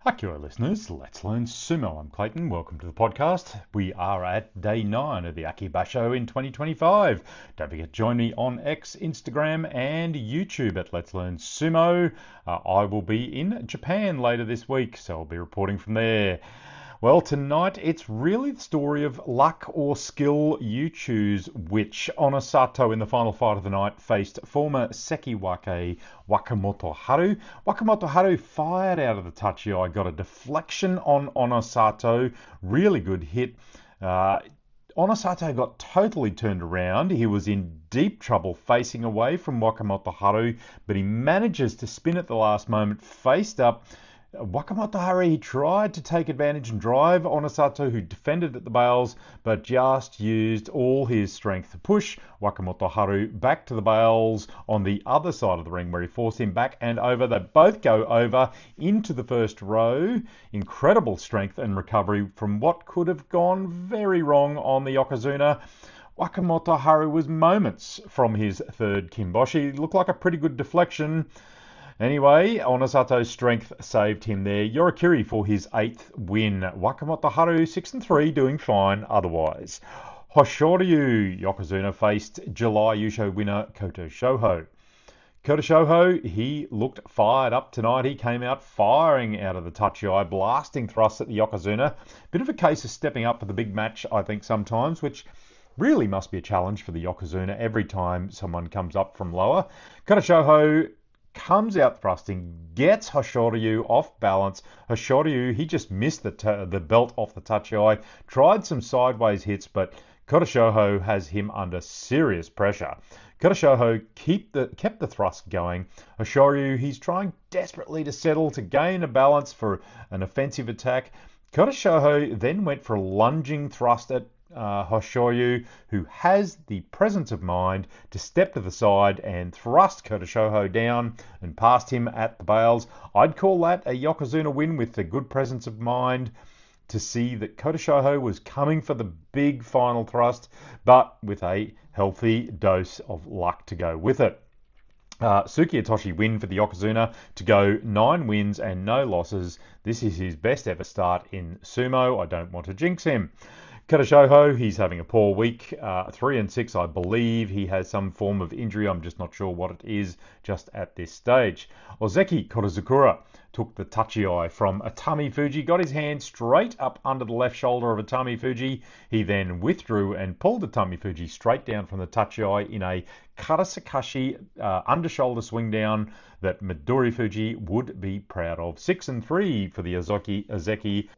Aki listeners, let's learn sumo. I'm Clayton. Welcome to the podcast. We are at day 9 of the Aki Basho in 2025. Don't forget to join me on X, Instagram, and YouTube at Let's Learn Sumo. I will be in Japan later this week, so I'll be reporting from there. Well, tonight it's really the story of luck or skill. You choose which. Onosato in the final fight of the night faced former Sekiwake Wakamoto Haru. Wakamoto Haru fired out of the tachi-eye, got a deflection on Onosato. Really good hit. Onosato got totally turned around. He was in deep trouble facing away from Wakamoto Haru, but he manages to spin at the last moment, faced up. Wakamoto Haru tried to take advantage and drive Onosato, who defended at the bails, but just used all his strength to push Wakamoto Haru back to the bails on the other side of the ring, where he forced him back and over. They both go over into the first row. Incredible strength and recovery from what could have gone very wrong on the Yokozuna. Wakamoto Haru was moments from his third kimboshi. Looked like a pretty good deflection. Anyway, Onosato's strength saved him there. Yorikiri for his 8th win. Wakamoto Haru 6-3, doing fine otherwise. Hoshoryu Yokozuna faced July Yusho winner Koto Shoho. Koto Shoho, he looked fired up tonight. He came out firing out of the tachi-eye, blasting thrusts at the Yokozuna. Bit of a case of stepping up for the big match, I think, sometimes, which really must be a challenge for the Yokozuna every time someone comes up from lower. Koto Shoho comes out thrusting, gets Hoshoryu off balance. Hoshoryu, he just missed the belt off the tachi-eye, tried some sideways hits, but Koto Shoho has him under serious pressure. Koto Shoho kept the thrust going. Hoshoryu, he's trying desperately to settle to gain a balance for an offensive attack. Koto Shoho then went for a lunging thrust at Hoshoryu, who has the presence of mind to step to the side and thrust Koto Shoho down and past him at the bails. I'd call that a Yokozuna win with a good presence of mind to see that Koto Shoho was coming for the big final thrust, but with a healthy dose of luck to go with it. Suki Itoshi win for the Yokozuna to go 9 wins and no losses. This is his best ever start in sumo. I don't want to jinx him. Koto Shoho, he's having a poor week, 3-6, I believe. He has some form of injury. I'm just not sure what it is just at this stage. Ozeki Korozukura took the tachi-eye from Atami Fuji, got his hand straight up under the left shoulder of Atami Fuji. He then withdrew and pulled Atami Fuji straight down from the tachi-eye in a Karasakashi under-shoulder swing down that Midori Fuji would be proud of. 6-3 for the Ozeki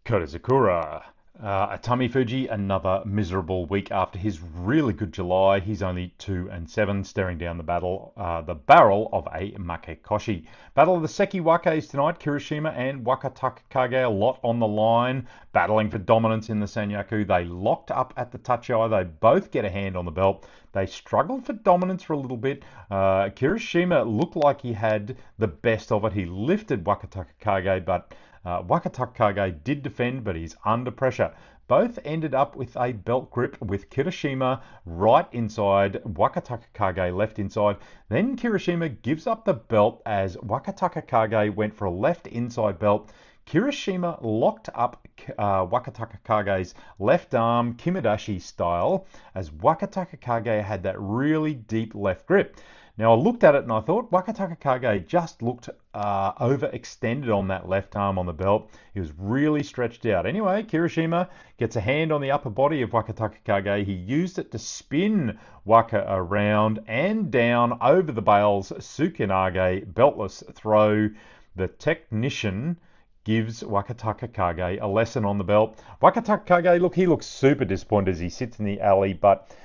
Korozukura. Atami Fuji, another miserable week after his really good July. He's only 2-7, staring down the barrel of a Makekoshi. Battle of the Sekiwakes tonight. Kirishima and Wakatakakage, a lot on the line, battling for dominance in the Sanyaku. They locked up at the tachi-eye. They both get a hand on the belt. They struggled for dominance for a little bit. Kirishima looked like he had the best of it. He lifted Wakatakakage, but Wakatakakage did defend, but he's under pressure. Both ended up with a belt grip with Kirishima right inside, Wakatakakage left inside. Then Kirishima gives up the belt as Wakatakakage went for a left inside belt. Kirishima locked up Wakatakakage's left arm, Kimidashi style, as Wakatakakage had that really deep left grip. Now, I looked at it and I thought Wakatakakage just looked overextended on that left arm on the belt. He was really stretched out. Anyway, Kirishima gets a hand on the upper body of Wakatakakage. He used it to spin Waka around and down over the bails. Tsukinage, beltless throw. The technician gives Wakatakakage a lesson on the belt. Wakatakakage, look, he looks super disappointed as he sits in the alley, but,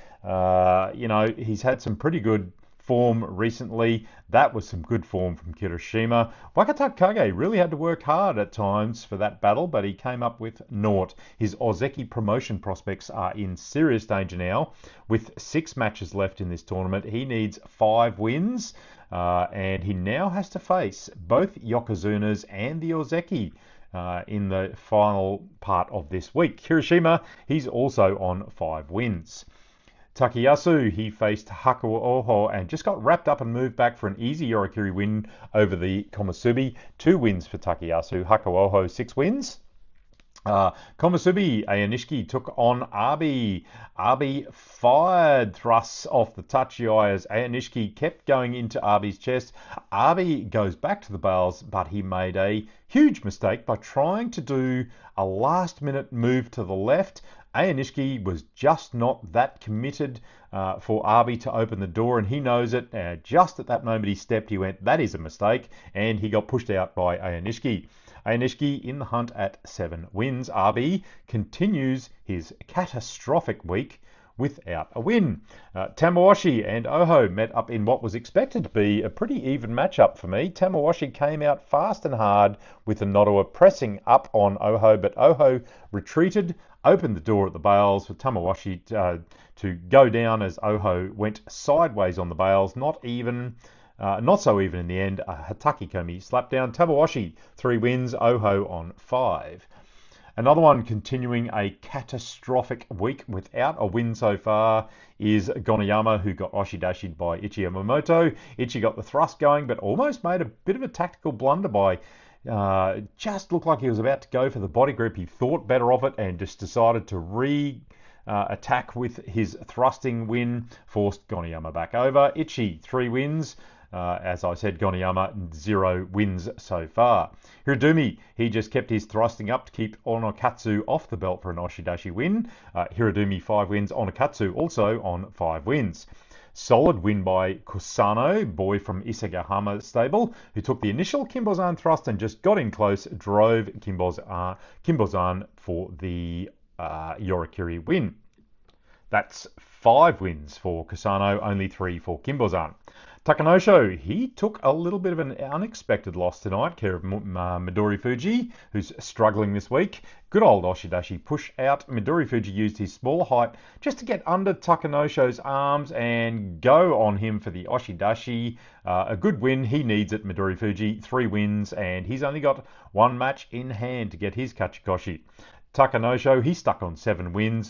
he's had some pretty good form recently. That was some good form from Kirishima. Wakatakakage really had to work hard at times for that battle, but he came up with naught. His Ozeki promotion prospects are in serious danger now. With 6 matches left in this tournament, he needs 5 wins, and he now has to face both Yokozunas and the Ozeki in the final part of this week. Kirishima, he's also on 5 wins. Takayasu, he faced Hakuo Oho and just got wrapped up and moved back for an easy Yorikiri win over the Komusubi. 2 wins for Takayasu. Hakuo Oho, 6 wins. Komusubi, Ayanishiki took on Abi. Abi fired thrusts off the Tachiai as Ayanishiki kept going into Abi's chest. Abi goes back to the bales, but he made a huge mistake by trying to do a last-minute move to the left. Ayanishiki was just not that committed for Abi to open the door, and he knows it. Just at that moment he stepped, he went, that is a mistake, and he got pushed out by Ayanishiki. Ayanishiki in the hunt at 7 wins. Abi continues his catastrophic week without a win. Tamawashi and Oho met up in what was expected to be a pretty even matchup for me. Tamawashi came out fast and hard with the Nodowa pressing up on Oho, but Oho retreated, opened the door at the bales for Tamawashi to go down as Oho went sideways on the bales. Not so even in the end. Hataki Komi slapped down. Tamawashi 3 wins. Oho on 5. Another one continuing a catastrophic week without a win so far is Gonayama, who got oshidashied by Ichi Yamamoto. Ichi got the thrust going, but almost made a bit of a tactical blunder by just looked like he was about to go for the body grip. He thought better of it and just decided to attack with his thrusting win, forced Gonayama back over. Ichi 3 wins. As I said, Gonayama 0 wins so far. Hirodumi, he just kept his thrusting up to keep Onokatsu off the belt for an Oshidashi win. Hirodumi 5 wins. Onokatsu also on 5 wins. Solid win by Kusano, boy from Isagahama stable, who took the initial Kimbozan thrust and just got in close, drove Kimbozan for the Yorikiri win. That's 5 wins for Kusano, only 3 for Kimbozan. Takanosho, he took a little bit of an unexpected loss tonight, care of Midori Fuji, who's struggling this week. Good old Oshidashi push out. Midori Fuji used his small height just to get under Takanosho's arms and go on him for the Oshidashi. A good win. He needs it, Midori Fuji. 3 wins, and he's only got 1 match in hand to get his Kachikoshi. Takanosho, he's stuck on 7 wins,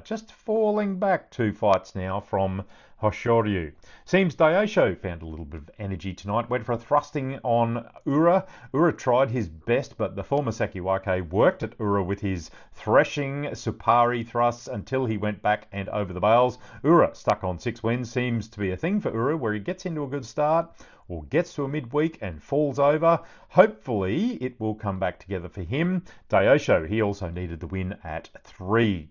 just falling back 2 fights now from Hoshoryu. Seems Daisho found a little bit of energy tonight, went for a thrusting on Ura. Ura tried his best, but the former Sekiwake worked at Ura with his threshing Supari thrusts until he went back and over the bales. Ura stuck on 6 wins. Seems to be a thing for Ura where he gets into a good start or gets to a midweek and falls over. Hopefully it will come back together for him. Daisho, he also needed the win at 3.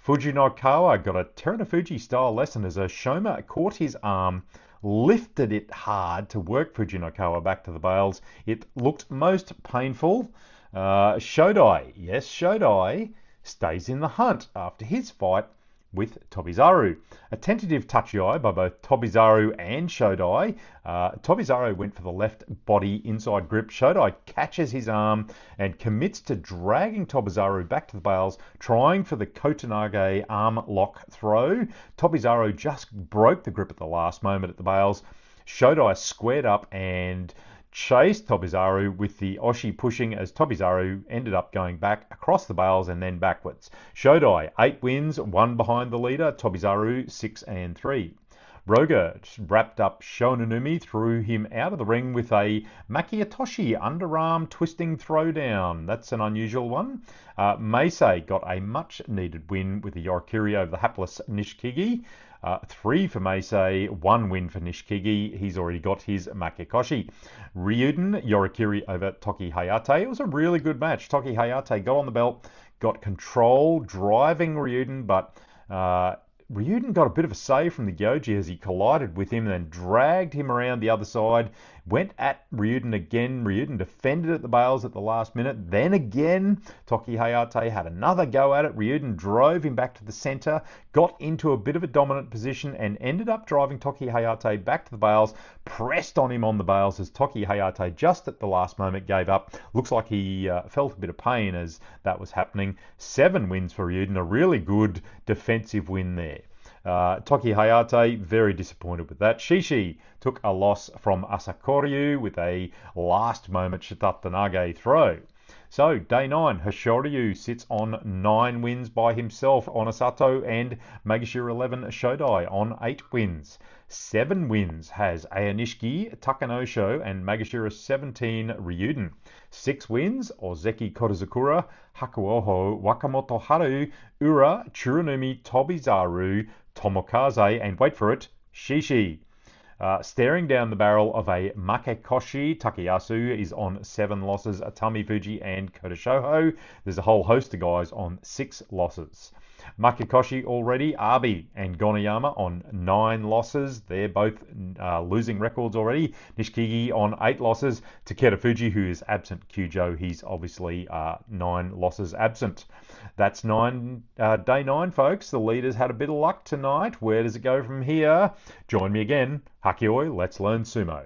Fujinokawa got a Terunofuji style lesson as Shoma caught his arm, lifted it hard to work Fujinokawa back to the bales. It looked most painful. Shodai, yes, Shodai stays in the hunt after his fight with Tobizaru. A tentative touchy-eye by both Tobizaru and Shodai. Tobizaru went for the left body inside grip. Shodai catches his arm and commits to dragging Tobizaru back to the bales, trying for the Kotanage arm lock throw. Tobizaru just broke the grip at the last moment at the bales. Shodai squared up and chased Tobizaru with the Oshi pushing as Tobizaru ended up going back across the bales and then backwards. Shodai, 8 wins, 1 behind the leader. Tobizaru, 6 and 3. Roga wrapped up Shonanumi, threw him out of the ring with a Makiatoshi underarm twisting throwdown. That's an unusual one. Meisei got a much-needed win with the Yorikiri over the hapless Nishikigi. 3 for Meisei, 1 win for Nishikigi. He's already got his Makikoshi. Ryuden, Yorikiri over Toki Hayate. It was a really good match. Toki Hayate got on the belt, got control, driving Ryuden, but Ryuden got a bit of a save from the Gyoji as he collided with him and then dragged him around the other side. Went at Ryuden again. Ryuden defended at the bales at the last minute. Then again, Toki Hayate had another go at it. Ryuden drove him back to the centre, got into a bit of a dominant position and ended up driving Toki Hayate back to the bales, pressed on him on the bales as Toki Hayate just at the last moment gave up. Looks like he felt a bit of pain as that was happening. 7 wins for Ryuden, a really good defensive win there. Toki Hayate, very disappointed with that. Shishi took a loss from Asakoryu with a last-moment Shitatanage throw. So, day 9, Hoshoryu sits on 9 wins by himself. Onosato and Magashira 11 Shodai on 8 wins. 7 wins has Ayanishiki, Takanosho, and Magashira 17 Ryuden. 6 wins, Ozeki Kodazakura, Hakuoho, Wakamoto Haru, Ura, Tsurunumi, Tobizaru, Tomokaze, and wait for it, Shishi. Staring down the barrel of a Makekoshi, Takayasu is on 7 losses, Atami Fuji and Kota Shoho. There's a whole host of guys on 6 losses. Makekoshi already, Abi and Gonayama on 9 losses. They're both losing records already. Nishikigi on 8 losses. Takeda Fuji, who is absent Kyujo, he's obviously 9 losses absent. That's day 9, folks. The leaders had a bit of luck tonight. Where does it go from here? Join me again. Hakioi, let's learn sumo.